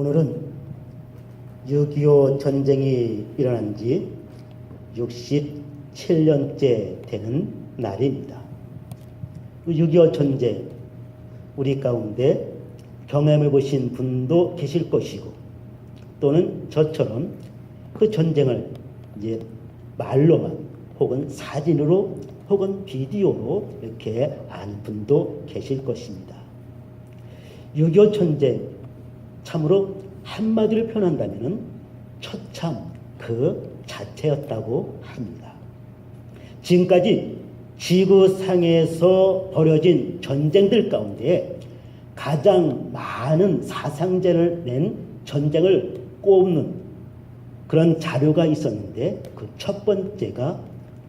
오늘은 6.25 전쟁이 일어난 지 67년째 되는 날입니다. 6.25 전쟁, 우리 가운데 경험해 보신 분도 계실 것이고, 또는 저처럼 그 전쟁을 이제 말로만 혹은 사진으로 혹은 비디오로 이렇게 아는 분도 계실 것입니다. 6.25 전쟁, 참으로 한마디로 표현한다면 처참 그 자체였다고 합니다. 지금까지 지구상에서 벌어진 전쟁들 가운데 가장 많은 사상자를 낸 전쟁을 꼽는 그런 자료가 있었는데, 그 첫 번째가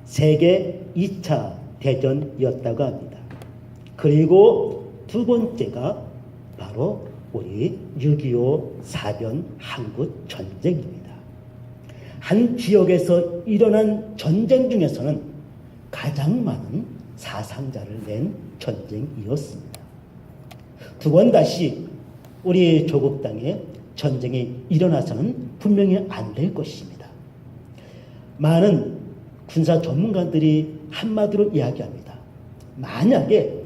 세계 2차 대전이었다고 합니다. 그리고 두 번째가 바로 우리 6.25 사변 한국 전쟁입니다. 한 지역에서 일어난 전쟁 중에서는 가장 많은 사상자를 낸 전쟁이었습니다. 두 번 다시 우리 조국 땅에 전쟁이 일어나서는 분명히 안 될 것입니다. 많은 군사 전문가들이 한마디로 이야기합니다. 만약에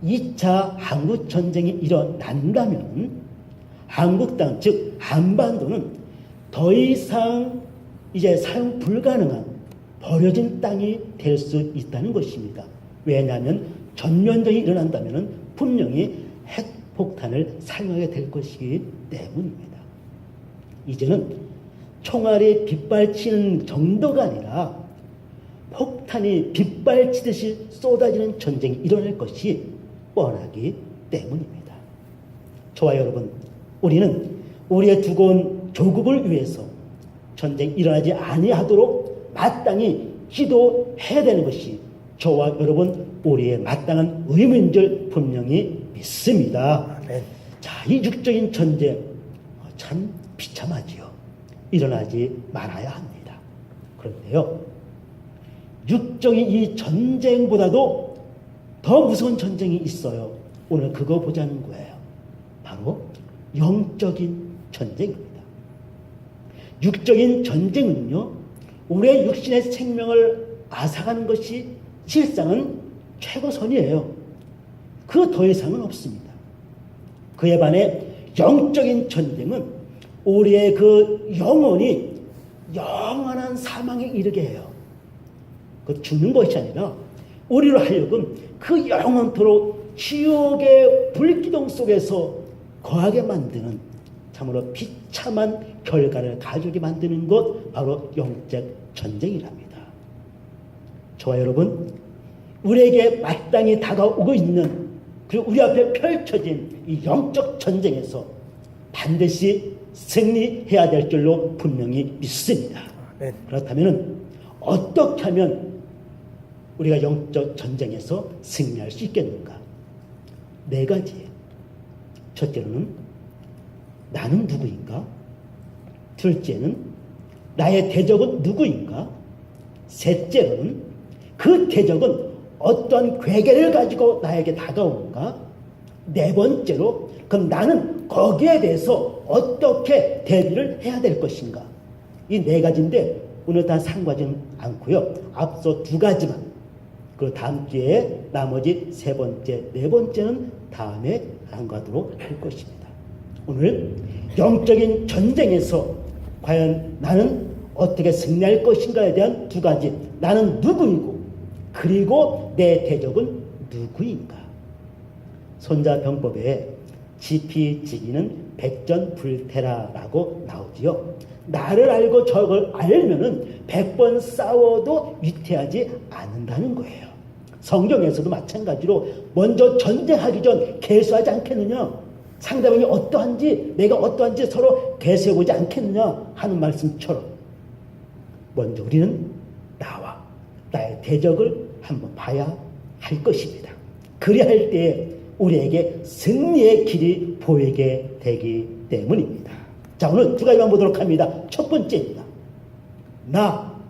2차 한국 전쟁이 일어난다면 한국 땅, 즉 한반도는 더 이상 이제 사용 불가능한 버려진 땅이 될 수 있다는 것입니다. 왜냐하면 전면전이 일어난다면 분명히 핵폭탄을 사용하게 될 것이기 때문입니다. 이제는 총알이 빗발치는 정도가 아니라 폭탄이 빗발치듯이 쏟아지는 전쟁이 일어날 것이 뻔하기 때문입니다. 저와 여러분, 우리는 우리의 두고온 조국을 위해서 전쟁이 일어나지 아니하도록 마땅히 기도해야 되는 것이 저와 여러분 우리의 마땅한 의무인 줄 분명히 믿습니다. 자, 이 육적인 전쟁 참 비참하지요. 일어나지 말아야 합니다. 그런데요, 육적인 이 전쟁보다도 더 무서운 전쟁이 있어요. 오늘 그거 보자는 거예요. 바로 영적인 전쟁입니다. 육적인 전쟁은요, 우리의 육신의 생명을 앗아가는 것이 실상은 최고선이에요. 그 더 이상은 없습니다. 그에 반해 영적인 전쟁은 우리의 그 영혼이 영원한 사망에 이르게 해요. 그 죽는 것이 아니라 우리로 하여금 그 영원토록 지옥의 불기둥 속에서 거하게 만드는 참으로 비참한 결과를 가져오게 만드는 것, 바로 영적 전쟁이랍니다. 저와 여러분, 우리에게 마땅히 다가오고 있는, 그리고 우리 앞에 펼쳐진 이 영적 전쟁에서 반드시 승리해야 될 줄로 분명히 믿습니다. 그렇다면 어떻게 하면 우리가 영적 전쟁에서 승리할 수 있겠는가? 네 가지예요. 첫째로는 나는 누구인가? 둘째는 나의 대적은 누구인가? 셋째로는 그 대적은 어떤 괴계를 가지고 나에게 다가오는가? 네 번째로 그럼 나는 거기에 대해서 어떻게 대비를 해야 될 것인가? 이 네 가지인데 오늘 다 상관하지는 않고요. 앞서 두 가지만, 그 다음 주에 나머지 세 번째, 네 번째는 다음에 안가도록 할 것입니다. 오늘 영적인 전쟁에서 과연 나는 어떻게 승리할 것인가에 대한 두 가지, 나는 누구이고 그리고 내 대적은 누구인가. 손자병법에 지피지기는 백전불태라라고 나오지요. 나를 알고 적을 알면은 100번 싸워도 위태하지 않는다는 거예요. 성경에서도 마찬가지로 먼저 전쟁하기 전 계수하지 않겠느냐, 상대방이 어떠한지 내가 어떠한지 서로 계수해보지 않겠느냐 하는 말씀처럼 먼저 우리는 나와 나의 대적을 한번 봐야 할 것입니다. 그래야 할 때에 우리에게 승리의 길이 보이게 되기 때문입니다. 자, 오늘 두 가지만 보도록 합니다. 첫 번째입니다. 나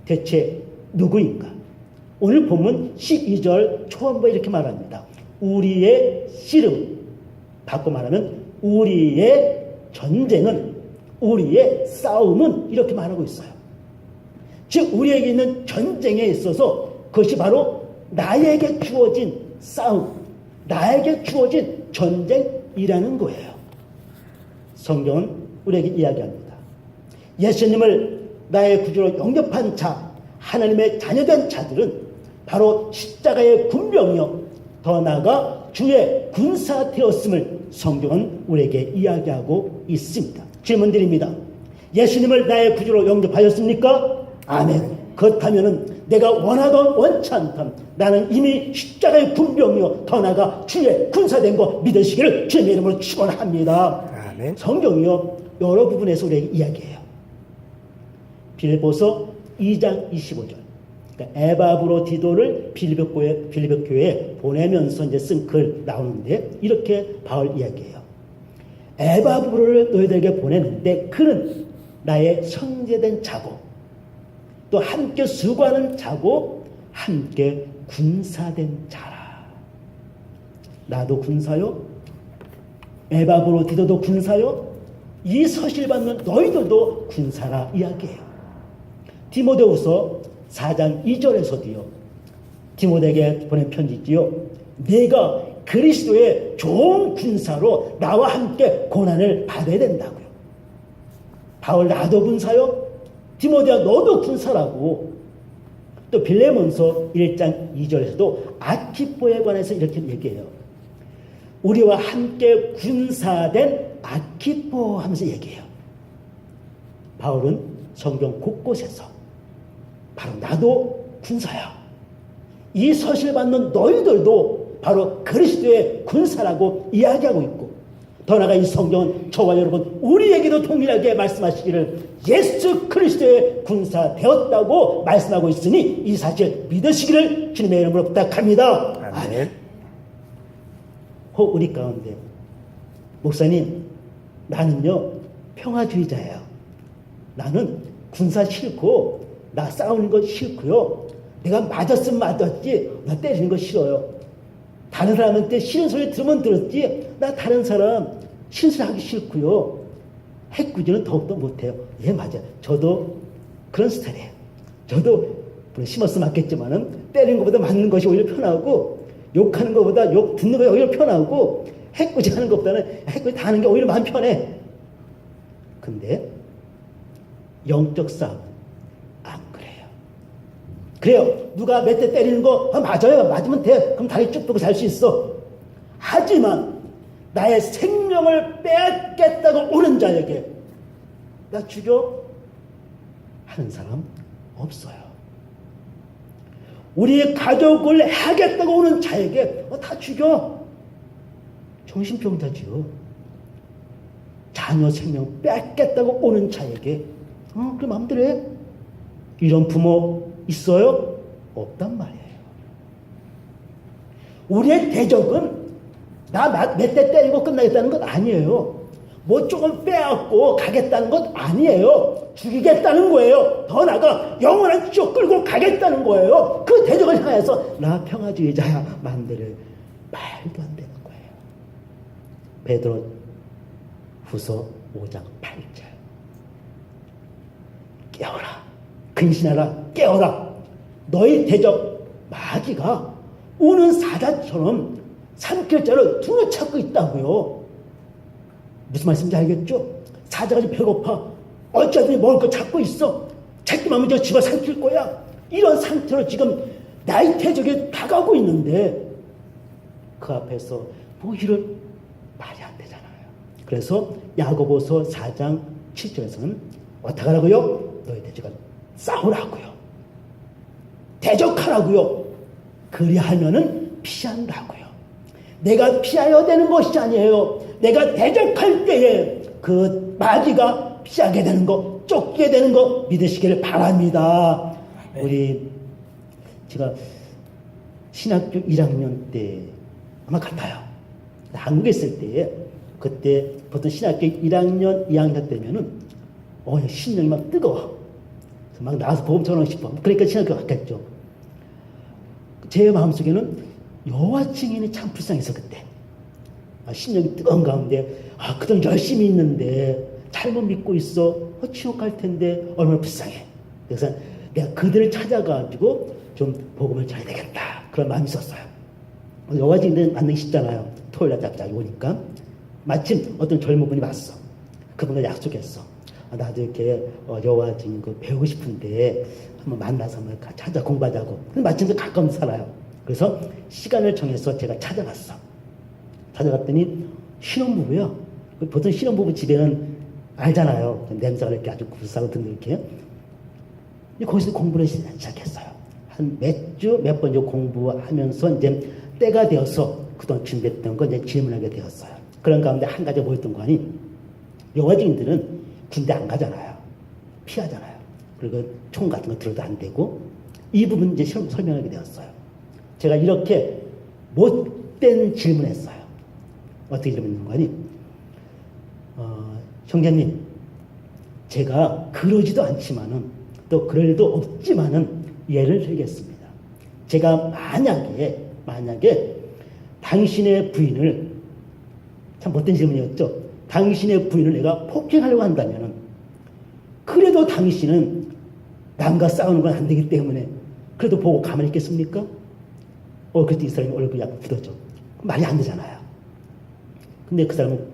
대체 누구인가? 오늘 본문 12절 초반부에 이렇게 말합니다. 우리의 씨름, 바꿔 말하면 우리의 전쟁은, 우리의 싸움은 이렇게 말하고 있어요. 즉 우리에게 있는 전쟁에 있어서 그것이 바로 나에게 주어진 싸움, 나에게 주어진 전쟁이라는 거예요. 성경은 우리에게 이야기합니다. 예수님을 나의 구주로 영접한 자, 하나님의 자녀된 자들은 바로 십자가의 군병이요, 더 나아가 주의 군사 되었음을 성경은 우리에게 이야기하고 있습니다. 질문 드립니다. 예수님을 나의 구주로 영접하였습니까? 아멘. 그렇다면 내가 원하던 원치 않던 나는 이미 십자가의 군병이요, 더 나아가 주의 군사된 거 믿으시기를 주님의 이름으로 축원합니다. 아멘. 성경이요 여러 부분에서 우리에게 이야기해요. 빌립보서 2장 25절. 그러니까 에바브로디도를 빌립보 교회에 보내면서 이제 쓴 글 나오는데 이렇게 바울 이야기해요. 에바브로를 너희들에게 보내는데 그는 나의 형제된 자고 또 함께 수고하는 자고 함께 군사된 자라. 나도 군사요, 에바브로디도도 군사요, 이 서실 받는 너희들도 군사라 이야기해요. 디모데후서 4장 2절에서도요. 디모데에게 보낸 편지지요. 네가 그리스도의 좋은 군사로 나와 함께 고난을 받아야 된다고요. 바울 나도 군사요, 디모데야 너도 군사라고. 또 빌레몬서 1장 2절에서도 아키포에 관해서 이렇게 얘기해요. 우리와 함께 군사된 아키포 하면서 얘기해요. 바울은 성경 곳곳에서 바로 나도 군사야, 이 서실 받는 너희들도 바로 그리스도의 군사라고 이야기하고 있고, 더 나아가 이 성경은 저와 여러분 우리에게도 동일하게 말씀하시기를 예수 그리스도의 군사 되었다고 말씀하고 있으니 이 사실 믿으시기를 주님의 이름으로 부탁합니다. 아멘. 혹 우리 가운데 목사님 나는요 평화주의자예요. 나는 군사 싫고 나 싸우는 거 싫고요. 내가 맞았으면 맞았지 나 때리는 거 싫어요. 다른 사람한테 싫은 소리 들으면 들었지 나 다른 사람 실수하기 싫고요. 해꾸지는 더욱더 못해요. 예, 맞아요. 저도 그런 스타일이에요. 저도 심어서 맞겠지만은 때리는 것보다 맞는 것이 오히려 편하고, 욕하는 것보다 욕 듣는 것이 오히려 편하고, 해꾸지 하는 것보다는 해꾸지 다 하는 게 오히려 마음 편해. 근데 영적 싸움은 안 그래요. 그래요. 누가 몇 대 때리는 거 맞아요. 맞으면 돼. 그럼 다리 쭉 펴고 살 수 있어. 하지만 나의 생명을 빼앗겠다고 오는 자에게 나 죽여 하는 사람 없어요. 우리의 가족을 하겠다고 오는 자에게 다 죽여. 정신병자지요. 자녀 생명 뺏겠다고 오는 자에게 그래 마음대로 해. 이런 부모 있어요? 없단 말이에요. 우리의 대적은 나 몇 대 때리고 끝나겠다는 것 아니에요. 뭐 조금 빼앗고 가겠다는 것 아니에요. 죽이겠다는 거예요. 더 나아가 영원한 지옥 끌고 가겠다는 거예요. 그 대적을 향해서 나 평화주의자야 마음대로. 말도 안 되는 거예요. 베드로 후서 5장 8절. 깨어라. 근신하라. 깨어라. 너희 대적 마귀가 우는 사자처럼 산길자를 두루 찾고 있다고요. 무슨 말씀인지 알겠죠? 사자가 지금 배고파. 어쩌더니 먹을 거 찾고 있어. 찾기만 하면 저 집어 삼킬 거야. 이런 상태로 지금 나의 대적에 다가오고 있는데 그 앞에서 뭐 이런 말이 안 되잖아요. 그래서 야고보서 4장 7절에서는 어떻게 하라고요? 너희 대적은 싸우라고요. 대적하라고요. 그리하면은 피한다고요. 내가 피하여야 되는 것이 아니에요. 내가 대적할 때에 그 마귀가 피하게 되는 거, 쫓게 되는 거 믿으시기를 바랍니다. 네. 우리 제가 신학교 1학년 때 아마 같아요. 한국에 있을 때 그때 보통 신학교 1학년, 2학년 때면은 심령이 막 뜨거워. 막 나와서 복음 전하고 싶어. 그러니까 신학교 갔겠죠. 제 마음속에는 여호와 증인이 참 불쌍해서 그때 심령이 뜨거운 가운데 그동안 열심히 있는데 잘못 믿고 있어. 지옥 갈 텐데 얼마나 불쌍해. 그래서 내가 그들을 찾아가지고 좀 복음을 전해야 되겠다. 그런 마음이 있었어요. 여호와 증인들 만나기 쉽잖아요. 토요일날 갑자기 오니까 마침 어떤 젊은 분이 왔어. 그분과 약속했어. 나도 이렇게 여호와 증인 배우고 싶은데 한번 만나서 한번 찾아 공부하자고. 근데 마침 가까운 살아요. 그래서 시간을 정해서 제가 찾아갔어. 찾아갔더니 신혼부부요. 보통 신혼부부 집에는 알잖아요. 냄새가 이렇게 아주 구수하고 등등이렇게. 거기서 공부를 시작했어요. 한 몇 주, 몇 번 공부하면서 이제 때가 되어서 그동안 준비했던 거 이제 질문하게 되었어요. 그런 가운데 한 가지 뭐였던 거 아니? 여호와 증인들은 군대 안 가잖아요. 피하잖아요. 그리고 총 같은 거 들어도 안 되고 이 부분 이제 설명하게 되었어요. 제가 이렇게 못된 질문했어요. 어떻게 질문했는 거 아니? 형제님, 제가 그러지도 않지만은 또 그럴 일도 없지만은 예를 들겠습니다. 제가 만약에 당신의 부인을, 참 못된 질문이었죠. 당신의 부인을 내가 폭행하려고 한다면은 그래도 당신은 남과 싸우는 건 안 되기 때문에 그래도 보고 가만히 있겠습니까? 그때 이 사람이 얼굴이 약간 굳었죠. 말이 안 되잖아요. 근데 그 사람은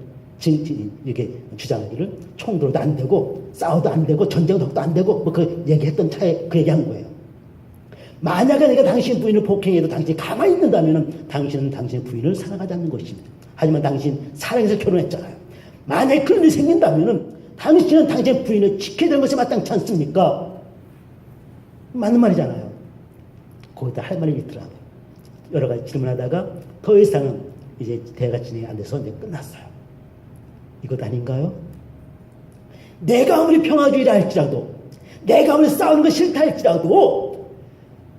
이렇게 주장하기를 총 들어도 안 되고 싸워도 안 되고 전쟁도 안 되고 그 얘기했던 차에 그 얘기한 거예요. 만약에 내가 당신 부인을 폭행해도 당신이 가만히 있는다면 당신은 당신의 부인을 사랑하지 않는 것입니다. 하지만 당신 사랑해서 결혼했잖아요. 만약에 그런 일이 생긴다면 당신은 당신의 부인을 지켜야 되는 것이 마땅치 않습니까? 맞는 말이잖아요. 거기다 할 말이 있더라고요. 여러 가지 질문하다가 더 이상은 이제 대화가 진행이 안 돼서 이제 끝났어요. 이것 아닌가요? 내가 아무리 평화주의라 할지라도, 내가 아무리 싸우는 거 싫다 할지라도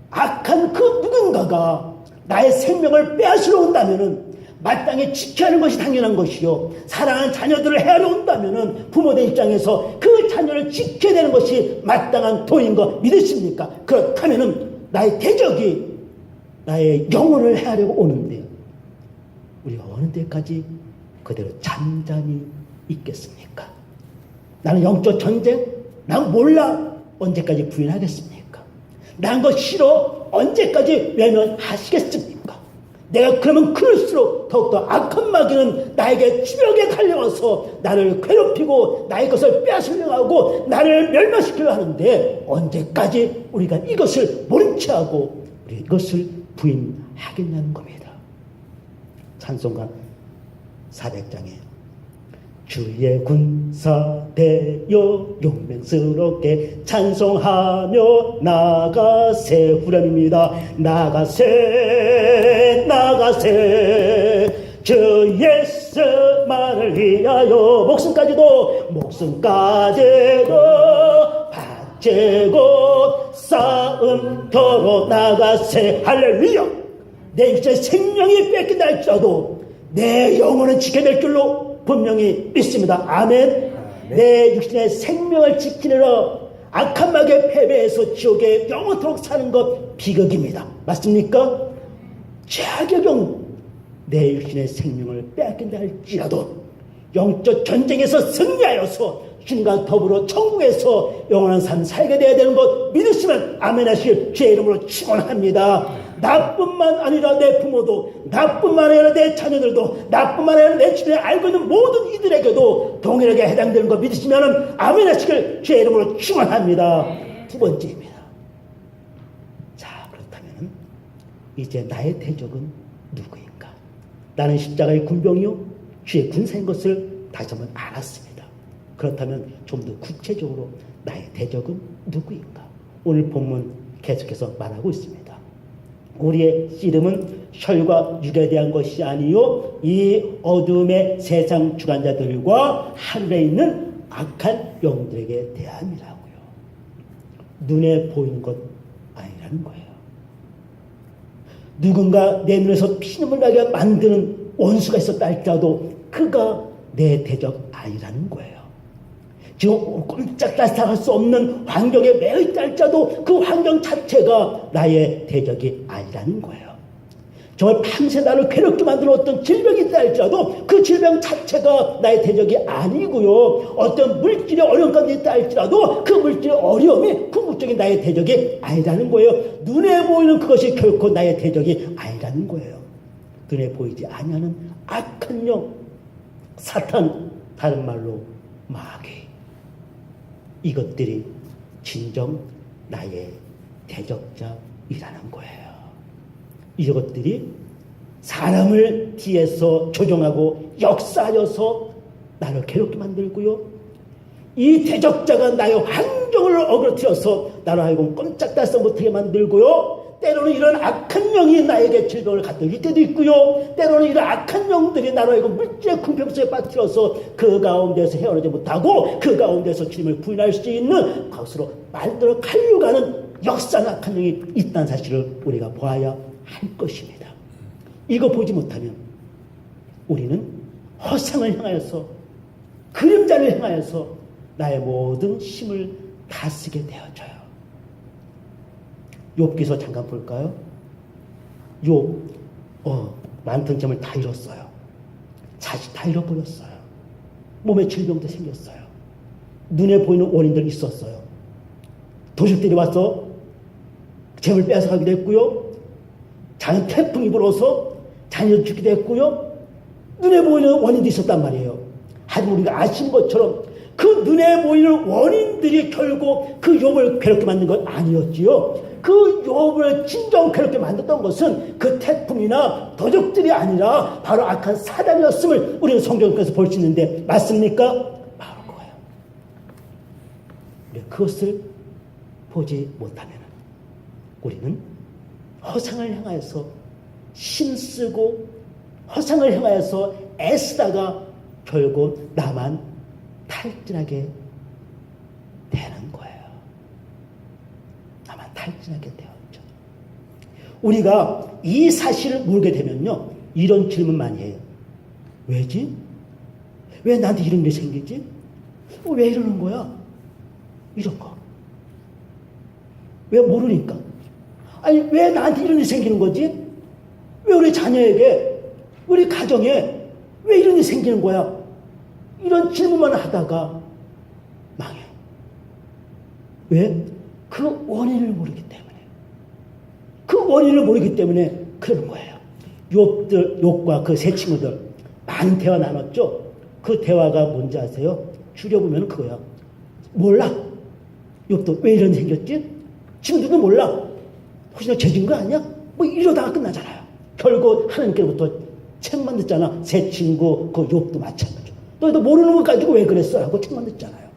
악한 그 누군가가 나의 생명을 빼앗으러 온다면은 마땅히 지켜야 하는 것이 당연한 것이요, 사랑하는 자녀들을 해하러 온다면은 부모들 입장에서 그 자녀를 지켜야 되는 것이 마땅한 도인 거 믿으십니까? 그렇다면은 나의 대적이 나의 영혼을 해하려고 오는데 우리가 어느 때까지 그대로 잠잠히 있겠습니까? 나는 영적 전쟁? 난 몰라. 언제까지 부인하겠습니까? 난 거 싫어. 언제까지 외면하시겠습니까? 내가 그러면 그럴수록 더욱더 악한 마귀는 나에게 주력에 달려와서 나를 괴롭히고 나의 것을 빼앗으려고 하고 나를 멸망시키려 하는데 언제까지 우리가 이것을 모른 채 하고 우리가 이것을 부인하겠냐는 겁니다. 찬송가 400장에 주의 군사되어 용맹스럽게 찬송하며 나가세 후렴입니다. 나가세 주 예수만을 위하여 목숨까지도 바치고 싸움터로 나가세. 할렐루야. 내 육체의 생명이 뺏긴다 할지라도 내 영혼은 지켜낼 줄로 분명히 믿습니다. 아멘. 내 육신의 생명을 지키느라 악한 마귀의 패배해서 지옥에 영원토록 사는 것 비극입니다. 맞습니까? 자격용 내 육신의 생명을 빼앗긴다 할지라도 영적 전쟁에서 승리하여서 주님과 더불어 천국에서 영원한 삶 살게 되어야 되는 것 믿으시면 아멘 하시길 주의 이름으로 축원합니다. 나뿐만 아니라 내 부모도, 나뿐만 아니라 내 자녀들도, 나뿐만 아니라 내 주변에 알고 있는 모든 이들에게도 동일하게 해당되는 거 믿으시면 아멘 하시길 주의 이름으로 축원합니다. 두 번째입니다. 자, 그렇다면 이제 나의 대적은 누구인가? 나는 십자가의 군병이요 주의 군사인 것을 다시 한번 알았습니다. 그렇다면 좀 더 구체적으로 나의 대적은 누구인가? 오늘 본문 계속해서 말하고 있습니다. 우리의 씨름은 혈과 육에 대한 것이 아니요 이 어둠의 세상 주관자들과 하늘에 있는 악한 영들에게 대함이라고요. 눈에 보이는 것 아니라는 거예요. 누군가 내 눈에서 피눈물 나게 만드는 원수가 있었다 할지라도 그가 내 대적 아니라는 거예요. 지금 꼼짝달싹할 수 없는 환경에 매여 있다 할지라도 그 환경 자체가 나의 대적이 아니라는 거예요. 정말 평생 나를 괴롭게 만드는 어떤 질병이 있다 할지라도 그 질병 자체가 나의 대적이 아니고요. 어떤 물질의 어려움 가운데 있다 할지라도 그 물질의 어려움이 궁극적인 나의 대적이 아니라는 거예요. 눈에 보이는 그것이 결코 나의 대적이 아니라는 거예요. 눈에 보이지 아니하는 악한 영, 사탄, 다른 말로 마귀. 이것들이 진정 나의 대적자이라는 거예요. 이것들이 사람을 뒤에서 조종하고 역사하여서 나를 괴롭게 만들고요. 이 대적자가 나의 환경을 어그러뜨려서 나를 하여금 꼼짝달싹 못하게 만들고요. 때로는 이런 악한 영이 나에게 질병을 갖다 줄 때도 있고요. 때로는 이런 악한 영들이 나를 하여금 물질의 궁핍속에 빠뜨려서 그 가운데서 헤어나지 못하고 그 가운데서 주님을 부인할 수 있는 것으로 말대로 가려가는 역사는 악한 영이 있다는 사실을 우리가 보아야 할 것입니다. 이거 보지 못하면 우리는 허상을 향하여서 그림자를 향하여서 나의 모든 힘을 다 쓰게 되어져요. 욥기서 잠깐 볼까요? 욥 많던 점을 다 잃었어요. 자식 다 잃어버렸어요. 몸에 질병도 생겼어요. 눈에 보이는 원인들이 있었어요. 도둑들이 와서 재물 빼앗아가기도 했고요. 자연 태풍이 불어서 자녀도 죽기도 했고요. 눈에 보이는 원인도 있었단 말이에요. 하지만 우리가 아신 것처럼 그 눈에 보이는 원인들이 결국 그 욥을 괴롭게 만든 건 아니었지요. 그 욥을 진정 괴롭게 만들었던 것은 그 태풍이나 도적들이 아니라 바로 악한 사단이었음을 우리는 성경에서 볼 수 있는데 맞습니까? 바로 그거예요. 그것을 보지 못하면 우리는 허상을 향하여서 힘쓰고 허상을 향하여서 애쓰다가 결국 나만 탈진하게 되는 거예요. 나만 탈진하게 되었죠. 우리가 이 사실을 모르게 되면요, 이런 질문 많이 해요. 왜지? 왜 나한테 이런 일이 생기지? 왜 이러는 거야? 이런 거. 왜 모르니까? 아니, 왜 나한테 이런 일이 생기는 거지? 왜 우리 자녀에게, 우리 가정에 왜 이런 일이 생기는 거야? 이런 질문만 하다가 망해. 왜? 그 원인을 모르기 때문에. 그 원인을 모르기 때문에 그러는 거예요. 욥과 그 세 친구들 많은 대화 나눴죠? 그 대화가 뭔지 아세요? 줄여보면 그거야. 몰라. 욥도 왜 이런 일 생겼지? 친구들도 몰라. 혹시 너 죄진 거 아니야? 뭐 이러다가 끝나잖아요. 결국 하나님께로부터 책만 듣잖아. 새 친구, 그 욥도 마찬가지죠. 너희도 모르는 것 가지고 왜 그랬어? 하고 책만 듣잖아요.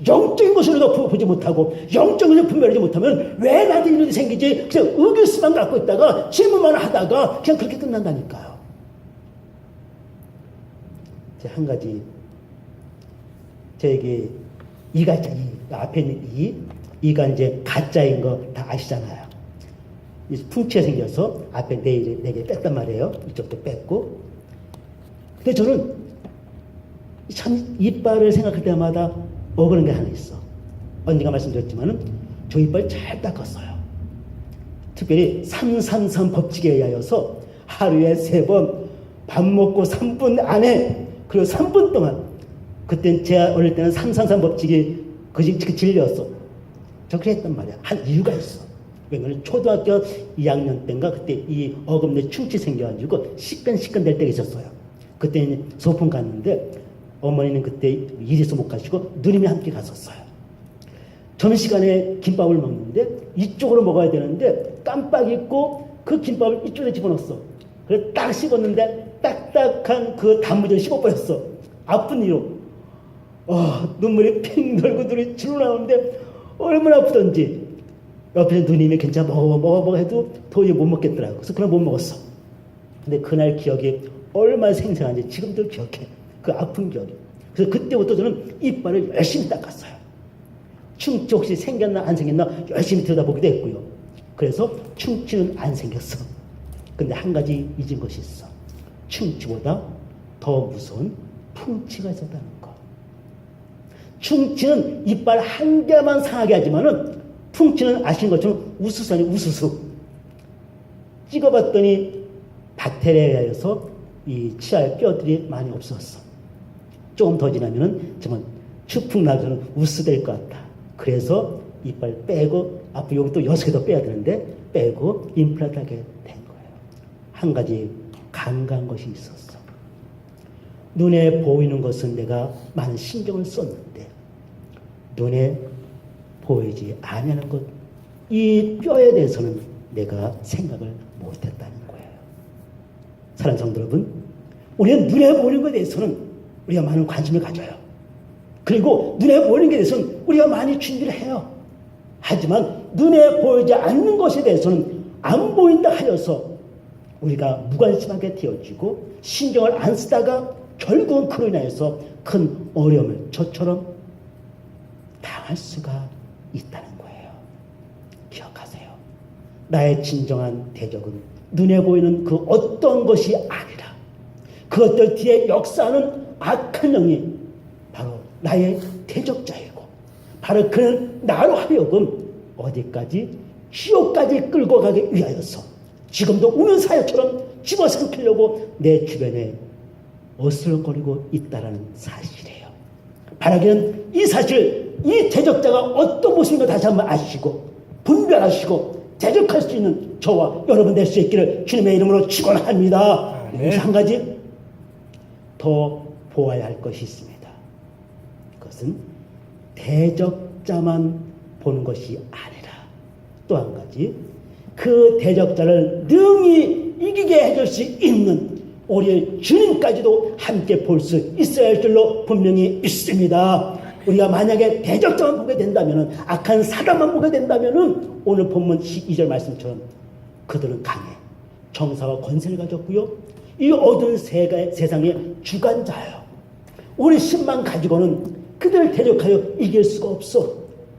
영적인 것을 우리가 보지 못하고 영적인 것을 분별하지 못하면 왜 나한테 이런 일이 생기지? 그냥 의견수만 갖고 있다가 질문만 하다가 그냥 그렇게 끝난다니까요. 한 가지 저에게 이가 있잖아요. 앞에 있는 이가 이제 가짜인 거 다 아시잖아요. 풍치가 생겨서 앞에 네 개 뺐단 말이에요. 이쪽도 뺐고. 근데 저는 참 이빨을 생각할 때마다 억울한 게 하나 있어. 언니가 말씀드렸지만은 저 이빨 잘 닦았어요. 특별히 333 법칙에 의하여서 하루에 3번 밥 먹고 3분 안에 그리고 3분 동안 그땐 제가 어릴 때는 333 법칙이 그 진리였어. 저 그랬단 말이야. 한 이유가 있어. 왜냐면 초등학교 2학년 때인가 그때 이 어금니에 충치 생겨가지고 시끈시끈 될 때가 있었어요. 그때 소풍 갔는데 어머니는 그때 일이 있어 못 가시고 누님이 함께 갔었어요. 점심시간에 김밥을 먹는데 이쪽으로 먹어야 되는데 깜빡 잊고 그 김밥을 이쪽에 집어넣었어. 그래서 딱 씹었는데 딱딱한 그 단무지를 씹어버렸어. 아픈 이유. 눈물이 핑 돌고 눈이 줄로 나오는데 얼마나 아프던지. 옆에서 누님이 괜찮아 먹어 해도 도저히 못 먹겠더라고. 그래서 그날 못 먹었어. 근데 그날 기억이 얼마나 생생한지 지금도 기억해. 그 아픈 기억이. 그래서 그때부터 저는 이빨을 열심히 닦았어요. 충치 혹시 생겼나 안 생겼나 열심히 들여다보기도 했고요. 그래서 충치는 안 생겼어. 근데 한 가지 잊은 것이 있어. 충치보다 더 무서운 풍치가 있었다는 거. 충치는 이빨 한 개만 상하게 하지만은 풍치는 아시는 것처럼 우수수 아니에요. 우수수. 찍어봤더니 박테리아에서 이 치아의 뼈들이 많이 없었어. 조금 더 지나면은 정말 추풍나서는 우스될 것 같다. 그래서 이빨 빼고 앞으로 여기 또 6개 더 빼야 되는데 빼고 임플란트 하게 된 거예요. 한 가지 간과한 것이 있었어. 눈에 보이는 것은 내가 많은 신경을 썼는데 눈에 보이지 아니하는 것, 이 뼈에 대해서는 내가 생각을 못했다는 거예요. 사랑하는 성도 여러분, 우리는 눈에 보이는 것에 대해서는 우리가 많은 관심을 가져요. 그리고 눈에 보이는 것에 대해서는 우리가 많이 준비를 해요. 하지만 눈에 보이지 않는 것에 대해서는 안 보인다 하여서 우리가 무관심하게 되어지고 신경을 안 쓰다가 결국은 그로 인해서 큰 어려움을 저처럼 당할 수가 있다는 거예요. 기억하세요. 나의 진정한 대적은 눈에 보이는 그 어떤 것이 아니라 그것들 뒤에 역사하는 악한 영이 바로 나의 대적자이고 바로 그는 나로 하여금 어디까지 지옥까지 끌고 가기 위하여서 지금도 우는 사야처럼 집어삼키려고 내 주변에 어슬렁거리고 있다는 사실이에요. 바라기는 이 사실, 이 대적자가 어떤 모습인가 다시 한번 아시고 분별하시고 대적할 수 있는 저와 여러분 될 수 있기를 주님의 이름으로 축원합니다. 여기서 한 가지 더 보아야 할 것이 있습니다. 그것은 대적자만 보는 것이 아니라 또 한 가지, 그 대적자를 능히 이기게 해줄 수 있는 우리 주님까지도 함께 볼 수 있어야 할 줄로 분명히 있습니다. 우리가 만약에 대적자만 보게 된다면, 악한 사단만 보게 된다면 오늘 본문 2절 말씀처럼 그들은 강해 정사와 권세를 가졌고요, 이 어두운 세상의 주관자예요. 우리 힘만 가지고는 그들을 대적하여 이길 수가 없어.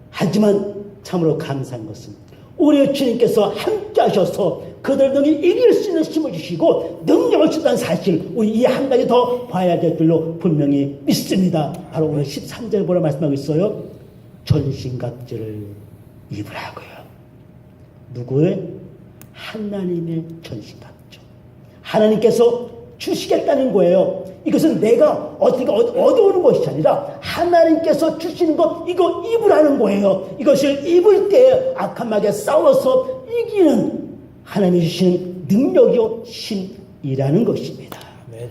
하지만 참으로 감사한 것은 우리 주님께서 함께 하셔서 그들 능히 이길 수 있는 힘을 주시고 능력을 주다는 사실, 우리 이 한 가지 더 봐야 될 줄로 분명히 믿습니다. 바로 오늘 13절에 뭐라 말씀하고 있어요? 전신갑주를 입으라고요. 누구의? 하나님의 전신갑주. 하나님께서 주시겠다는 거예요. 이것은 내가 어떻게 얻어오는 것이 아니라 하나님께서 주시는 것, 이거 입으라는 거예요. 이것을 입을 때 악한 마귀에 싸워서 이기는 하나님이 주시는 능력이요 힘이라는 것입니다. 네.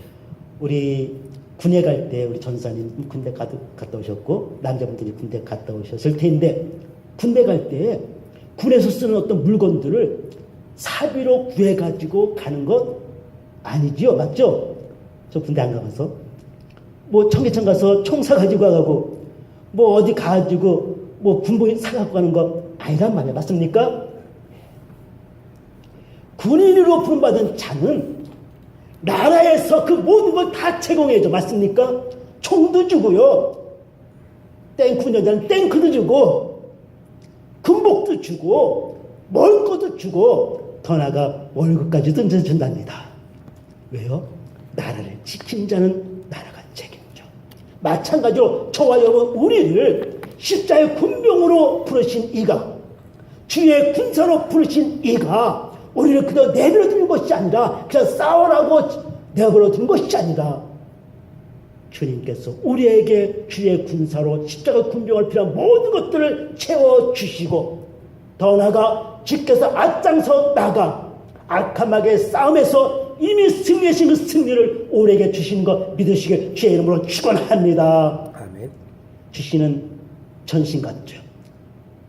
우리 군에 갈 때 우리 전사님 군대 갔다 오셨고 남자분들이 군대 갔다 오셨을 텐데, 군대 갈 때 군에서 쓰는 어떤 물건들을 사비로 구해가지고 가는 것 아니지요? 맞죠? 저 군대 안 가봐서 뭐 청계천 가서 총 사가지고 가고 뭐 어디 가가지고 뭐 군복 사갖고 가는 거 아니란 말이에요. 맞습니까? 군인으로 부름받은 자는 나라에서 그 모든 걸 다 제공해줘. 맞습니까? 총도 주고요, 탱크 여자는 탱크도 주고 군복도 주고 먹을 것도 주고 더 나아가 월급까지도 준답니다. 왜요? 나라를 지킨 자는 나라가 책임져. 마찬가지로 저와 여러분, 우리를 십자의 군병으로 부르신 이가, 주의 군사로 부르신 이가 우리를 그저 내버려 두는 것이 아니라, 그냥 싸우라고 내버려 두는 것이 아니라, 주님께서 우리에게 주의 군사로 십자가 군병을 필요한 모든 것들을 채워주시고 더 나아가 주께서 앞장서 나가 악한 마귀의 싸움에서 이미 승리하신 그 승리를 우리에게 주시는 것 믿으시길 주의 이름으로 축원합니다. 아멘. 주시는 전신갑주,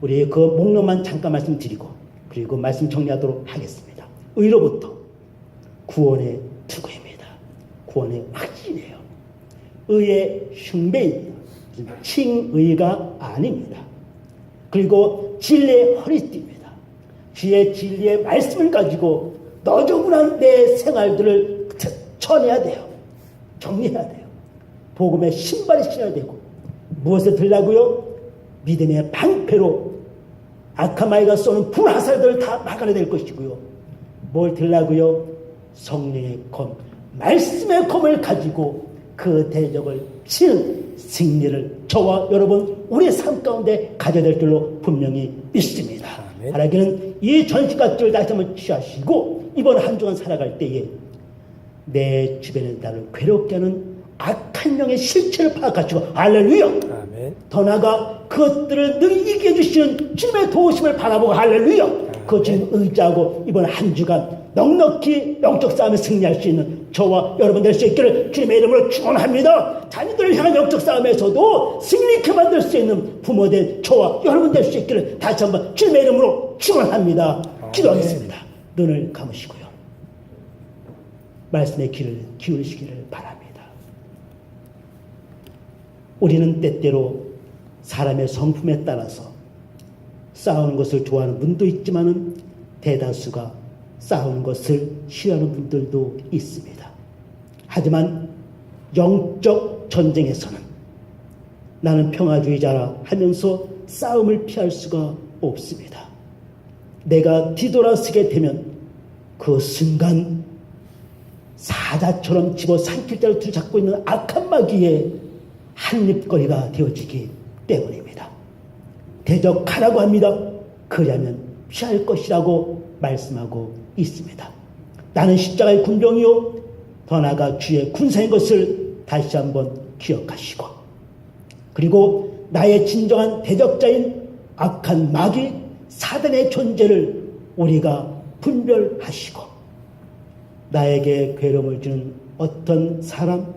우리 그 목록만 잠깐 말씀드리고 그리고 말씀 정리하도록 하겠습니다. 의로부터 구원의 투구입니다. 구원의 확신이에요. 의의 흉배입니다. 칭의가 아닙니다. 그리고 진리의 허리띠입니다. 주의 진리의 말씀을 가지고 너저분한 내 생활들을 쳐내야 돼요. 정리해야 돼요. 복음의 신발이 신어야 되고, 무엇을 들라고요? 믿음의 방패로 악한 마귀가 쏘는 불화살들을 다 막아내야 될 것이고요. 뭘 들라고요? 성령의 검, 말씀의 검을 가지고 그 대적을 치는 승리를 저와 여러분 우리의 삶 가운데 가져야 될 줄로 분명히 믿습니다. 바라기는 이 전시갑주를 다시 한번 취하시고 이번 한 주간 살아갈 때에 내 주변에 나를 괴롭게 하는 악한 영의 실체를 파악하시고 할렐루야. 아멘. 더 나아가 그것들을 늘 이기해 주시는 주님의 도우심을 바라보고 할렐루야. 그 주님 의지하고 이번 한 주간 넉넉히 영적 싸움에 승리할 수 있는 저와 여러분 될 수 있기를 주님의 이름으로 축원합니다. 자녀들을 향한 영적 싸움에서도 승리케 만들 수 있는 부모된 저와 여러분 될 수 있기를 다시 한번 주님의 이름으로 축원합니다. 기도하겠습니다. 눈을 감으시고요. 말씀의 귀를 기울이시기를 바랍니다. 우리는 때때로 사람의 성품에 따라서 싸우는 것을 좋아하는 분도 있지만은 대다수가 싸우는 것을 싫어하는 분들도 있습니다. 하지만 영적 전쟁에서는 나는 평화주의자라 하면서 싸움을 피할 수가 없습니다. 내가 뒤돌아서게 되면 그 순간 사자처럼 집어삼킬 자를 뒤잡고 있는 악한 마귀의 한입거리가 되어지기 때문입니다. 대적하라고 합니다. 그러면 피할 것이라고 말씀하고 있습니다. 나는 십자가의 군병이요 더 나아가 주의 군사인 것을 다시 한번 기억하시고, 그리고 나의 진정한 대적자인 악한 마귀 사단의 존재를 우리가 분별하시고, 나에게 괴로움을 주는 어떤 사람,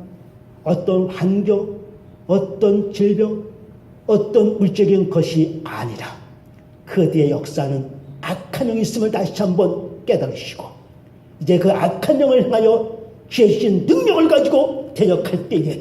어떤 환경, 어떤 질병, 어떤 물질적인 것이 아니라 그 뒤에 역사는 악한 영이 있음을 다시 한번 깨달으시고, 이제 그 악한 영을 향하여 주신 능력을 가지고 대적할 때에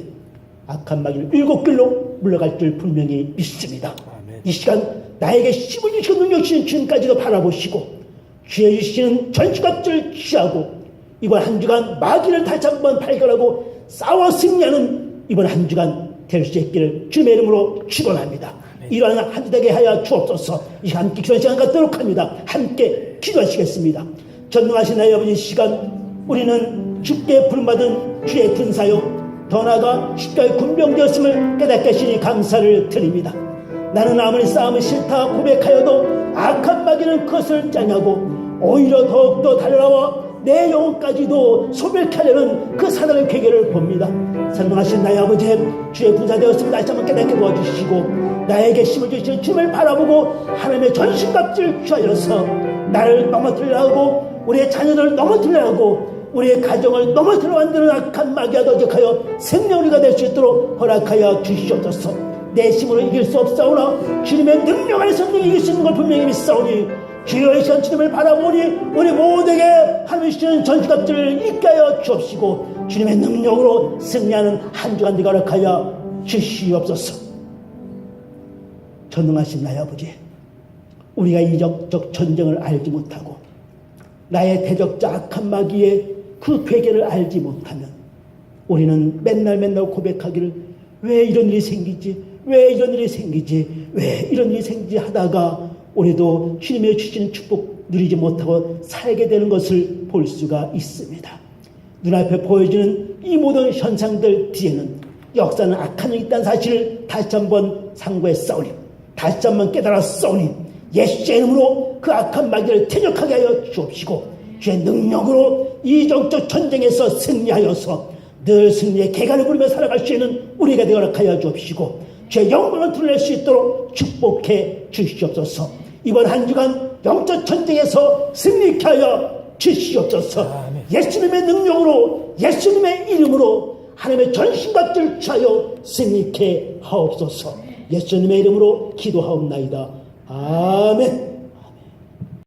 악한 마귀를 7길로 물러갈 줄 분명히 믿습니다. 아멘. 이 시간 나에게 힘을 주시고 능력 주신 주님까지도 바라보시고 주의 주시는 전투갑들을 취하고 이번 한 주간 마귀를 다시 한번 발견하고 싸워 승리하는 이번 한 주간 될 수 있기를 주님의 이름으로 축원합니다. 이러한 한 주 되게 하여 주옵소서. 이 시간 함께 기도하는 시간 갖도록 합니다. 함께 기도하시겠습니다. 전능하신 나의 아버지, 시간 우리는 주께 부름받은 주의 군사요 더 나아가 십자가의 군병되었음을 깨닫게 하시니 감사를 드립니다. 나는 아무리 싸움이 싫다 고백하여도 악한 마귀는 그것을 짜냐고 오히려 더욱더 달려나와 내 영혼까지도 소멸케 하려는 그 사단의 괴계를 봅니다. 선명하신 나의 아버지, 주의 군사되었음을 다시 한번 깨닫게 도와주시고 나에게 힘을 주시는 주님을 바라보고 하나님의 전신갑주를 취하여서 나를 넘어뜨리려 하고 우리의 자녀들을 넘어뜨리려 하고 우리의 가정을 넘어뜨려 만드는 악한 마귀와 도적하여 생명리가 될 수 있도록 허락하여 주시옵소서. 내 힘으로 이길 수 없사오나 주님의 능력 안에서 이길 수 있는 걸 분명히 믿사오니 주여 이 시간 주님을 바라보니 우리 모두에게 하나님이 주시는 전투갑들을 잊게 하여 주옵시고 주님의 능력으로 승리하는 한 주간 되게 허락하여 주시옵소서. 전능하신 나의 아버지, 우리가 이 영적 전쟁을 알지 못하고 나의 대적자 악한 마귀의 그 괴계를 알지 못하면 우리는 맨날 고백하기를 왜 이런 일이 생기지, 왜 이런 일이 생기지, 왜 이런 일이 생기지 하다가 우리도 주님의 주시는 축복 누리지 못하고 살게 되는 것을 볼 수가 있습니다. 눈앞에 보여지는 이 모든 현상들 뒤에는 역사는 악한 영이 있다는 사실을 다시 한번 상고했사오니, 다시 한번 깨달았사오니 예수의 이름으로 그 악한 마귀를 퇴적하게 하여 주옵시고 주의 능력으로 이 영적 전쟁에서 승리하여서 늘 승리의 개간을 부리며 살아갈 수 있는 우리가 되게 하여 주옵시고 주의 영광을 드러낼 수 있도록 축복해 주시옵소서. 이번 한 주간 영적 전쟁에서 승리케 하여 주시옵소서. 아멘. 예수님의 능력으로 예수님의 이름으로 하나님의 전신갑주를 취하여 승리케 하옵소서. 예수님의 이름으로 기도하옵나이다. 아멘.